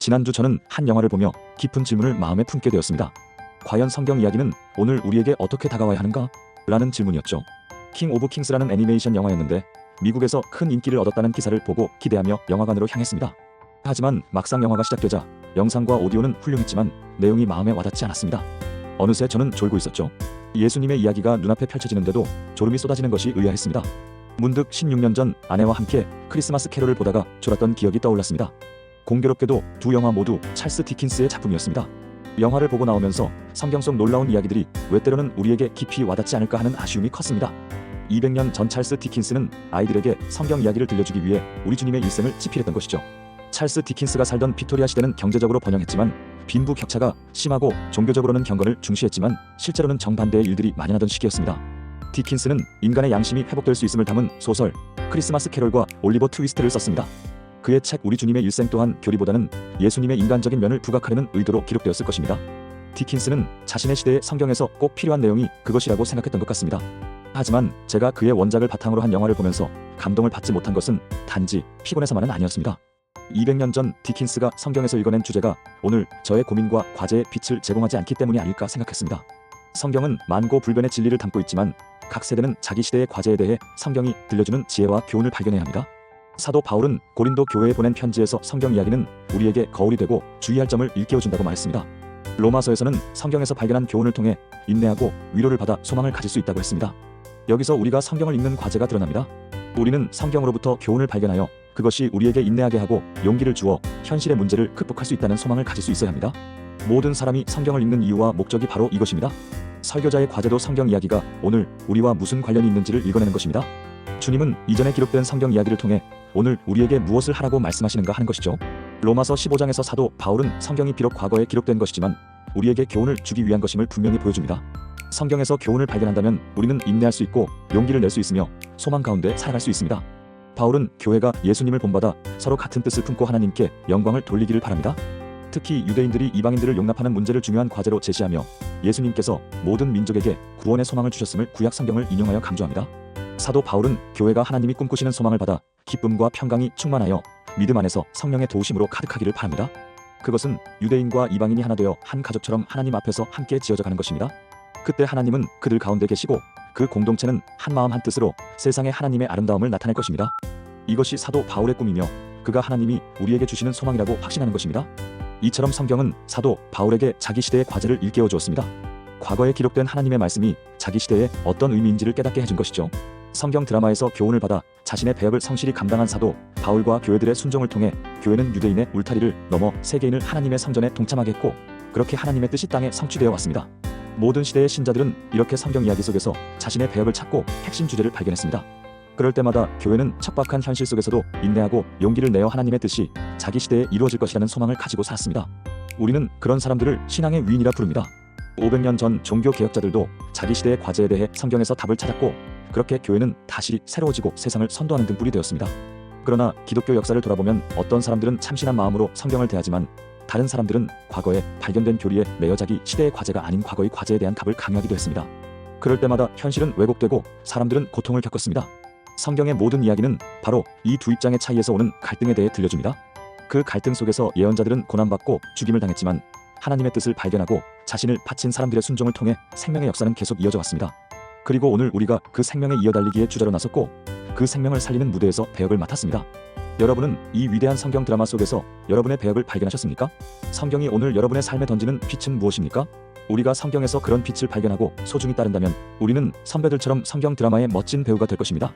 지난주 저는 한 영화를 보며 깊은 질문을 마음에 품게 되었습니다. 과연 성경 이야기는 오늘 우리에게 어떻게 다가와야 하는가? 라는 질문이었죠. 킹 오브 킹스라는 애니메이션 영화였는데 미국에서 큰 인기를 얻었다는 기사를 보고 기대하며 영화관으로 향했습니다. 하지만 막상 영화가 시작되자 영상과 오디오는 훌륭했지만 내용이 마음에 와닿지 않았습니다. 어느새 저는 졸고 있었죠. 예수님의 이야기가 눈앞에 펼쳐지는데도 졸음이 쏟아지는 것이 의아했습니다. 문득 16년 전 아내와 함께 크리스마스 캐롤을 보다가 졸았던 기억이 떠올랐습니다. 공교롭게도 두 영화 모두 찰스 디킨스의 작품이었습니다. 영화를 보고 나오면서 성경 속 놀라운 이야기들이 왜 때로는 우리에게 깊이 와닿지 않을까 하는 아쉬움이 컸습니다. 200년 전 찰스 디킨스는 아이들에게 성경 이야기를 들려주기 위해 우리 주님의 일생을 집필했던 것이죠. 찰스 디킨스가 살던 빅토리아 시대는 경제적으로 번영했지만 빈부격차가 심하고 종교적으로는 경건을 중시했지만 실제로는 정반대의 일들이 만연하던 시기였습니다. 디킨스는 인간의 양심이 회복될 수 있음을 담은 소설 크리스마스 캐롤과 올리버 트위스트를 썼습니다. 그의 책 우리 주님의 일생 또한 교리보다는 예수님의 인간적인 면을 부각하려는 의도로 기록되었을 것입니다. 디킨스는 자신의 시대에 성경에서 꼭 필요한 내용이 그것이라고 생각했던 것 같습니다. 하지만 제가 그의 원작을 바탕으로 한 영화를 보면서 감동을 받지 못한 것은 단지 피곤해서만은 아니었습니다. 200년 전 디킨스가 성경에서 읽어낸 주제가 오늘 저의 고민과 과제의 빛을 제공하지 않기 때문이 아닐까 생각했습니다. 성경은 만고 불변의 진리를 담고 있지만 각 세대는 자기 시대의 과제에 대해 성경이 들려주는 지혜와 교훈을 발견해야 합니다. 사도 바울은 고린도 교회에 보낸 편지에서 성경 이야기는 우리에게 거울이 되고 주의할 점을 일깨워준다고 말했습니다. 로마서에서는 성경에서 발견한 교훈을 통해 인내하고 위로를 받아 소망을 가질 수 있다고 했습니다. 여기서 우리가 성경을 읽는 과제가 드러납니다. 우리는 성경으로부터 교훈을 발견하여 그것이 우리에게 인내하게 하고 용기를 주어 현실의 문제를 극복할 수 있다는 소망을 가질 수 있어야 합니다. 모든 사람이 성경을 읽는 이유와 목적이 바로 이것입니다. 설교자의 과제도 성경 이야기가 오늘 우리와 무슨 관련이 있는지를 읽어내는 것입니다. 주님은 이전에 기록된 성경 이야기를 통해 오늘 우리에게 무엇을 하라고 말씀하시는가 하는 것이죠. 로마서 15장에서 사도 바울은 성경이 비록 과거에 기록된 것이지만 우리에게 교훈을 주기 위한 것임을 분명히 보여줍니다. 성경에서 교훈을 발견한다면 우리는 인내할 수 있고 용기를 낼 수 있으며 소망 가운데 살아갈 수 있습니다. 바울은 교회가 예수님을 본받아 서로 같은 뜻을 품고 하나님께 영광을 돌리기를 바랍니다. 특히 유대인들이 이방인들을 용납하는 문제를 중요한 과제로 제시하며 예수님께서 모든 민족에게 구원의 소망을 주셨음을 구약 성경을 인용하여 강조합니다. 사도 바울은 교회가 하나님이 꿈꾸시는 소망을 받아 기쁨과 평강이 충만하여 믿음 안에서 성령의 도우심으로 가득하기를 바랍니다. 그것은 유대인과 이방인이 하나 되어 한 가족처럼 하나님 앞에서 함께 지어져가는 것입니다. 그때 하나님은 그들 가운데 계시고 그 공동체는 한 마음 한 뜻으로 세상에 하나님의 아름다움을 나타낼 것입니다. 이것이 사도 바울의 꿈이며 그가 하나님이 우리에게 주시는 소망이라고 확신하는 것입니다. 이처럼 성경은 사도 바울에게 자기 시대의 과제를 일깨워 주었습니다. 과거에 기록된 하나님의 말씀이 자기 시대에 어떤 의미인지를 깨닫게 해준 것이죠. 성경 드라마에서 교훈을 받아 자신의 배역을 성실히 감당한 사도 바울과 교회들의 순종을 통해 교회는 유대인의 울타리를 넘어 세계인을 하나님의 성전에 동참하게 했고 그렇게 하나님의 뜻이 땅에 성취되어 왔습니다. 모든 시대의 신자들은 이렇게 성경 이야기 속에서 자신의 배역을 찾고 핵심 주제를 발견했습니다. 그럴 때마다 교회는 척박한 현실 속에서도 인내하고 용기를 내어 하나님의 뜻이 자기 시대에 이루어질 것이라는 소망을 가지고 살았습니다. 우리는 그런 사람들을 신앙의 위인이라 부릅니다. 500년 전 종교 개혁자들도 자기 시대의 과제에 대해 성경에서 답을 찾았고 그렇게 교회는 다시 새로워지고 세상을 선도하는 등불이 되었습니다. 그러나 기독교 역사를 돌아보면 어떤 사람들은 참신한 마음으로 성경을 대하지만 다른 사람들은 과거에 발견된 교리에 매여 자기 시대의 과제가 아닌 과거의 과제에 대한 답을 강요하기도 했습니다. 그럴 때마다 현실은 왜곡되고 사람들은 고통을 겪었습니다. 성경의 모든 이야기는 바로 이 두 입장의 차이에서 오는 갈등에 대해 들려줍니다. 그 갈등 속에서 예언자들은 고난받고 죽임을 당했지만 하나님의 뜻을 발견하고 자신을 바친 사람들의 순종을 통해 생명의 역사는 계속 이어져 왔습니다. 그리고 오늘 우리가 그 생명에 이어달리기에 주자로 나섰고 그 생명을 살리는 무대에서 배역을 맡았습니다. 여러분은 이 위대한 성경 드라마 속에서 여러분의 배역을 발견하셨습니까? 성경이 오늘 여러분의 삶에 던지는 빛은 무엇입니까? 우리가 성경에서 그런 빛을 발견하고 소중히 따른다면 우리는 선배들처럼 성경 드라마의 멋진 배우가 될 것입니다.